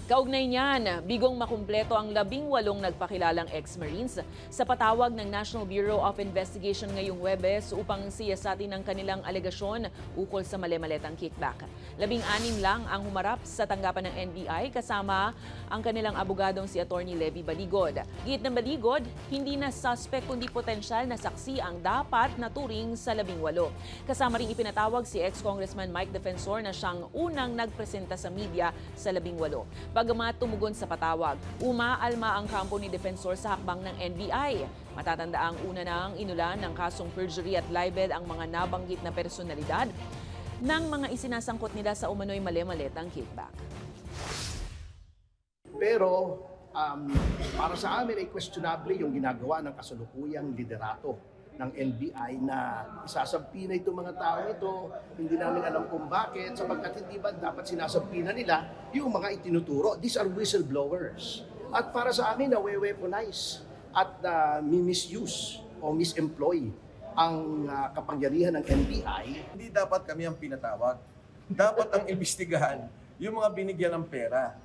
Kaugnay niyan, bigong makumpleto ang 18 nagpakilalang ex-Marines sa patawag ng National Bureau of Investigation ngayong Huwebes upang siyasatin ang kanilang alegasyon ukol sa mali-maletang kickback. 16 lang ang humarap sa tanggapan ng NBI kasama ang kanilang abogadong si Atty. Levy Baligod. Giit ng Baligod, hindi na suspect kundi potensyal na saksi ang dapat naturing sa 18. Kasama ring ipinatawag si ex-Congressman Mike Defensor na siyang unang nagpresenta sa media sa 18. Bagamat tumugon sa patawag, umaalma ang kampo ni Defensor sa hakbang ng NBI. Matatanda ang una nang inulan ng kasong perjury at libel ang mga nabanggit na personalidad ng mga isinasangkot nila sa umano'y mali-maletang kickback. Pero para sa amin ay questionable yung ginagawa ng kasalukuyang liderato ng NBI na isasampina itong mga tao ito. Hindi namin alam kung bakit, sapagkat hindi ba dapat sinasampina nila yung mga itinuturo. These are whistleblowers. At para sa amin, nawe-weaponize at misuse o misemploy ang kapangyarihan ng NBI. Hindi dapat kami ang pinatawag. Dapat ang imbestigahan yung mga binigyan ng pera.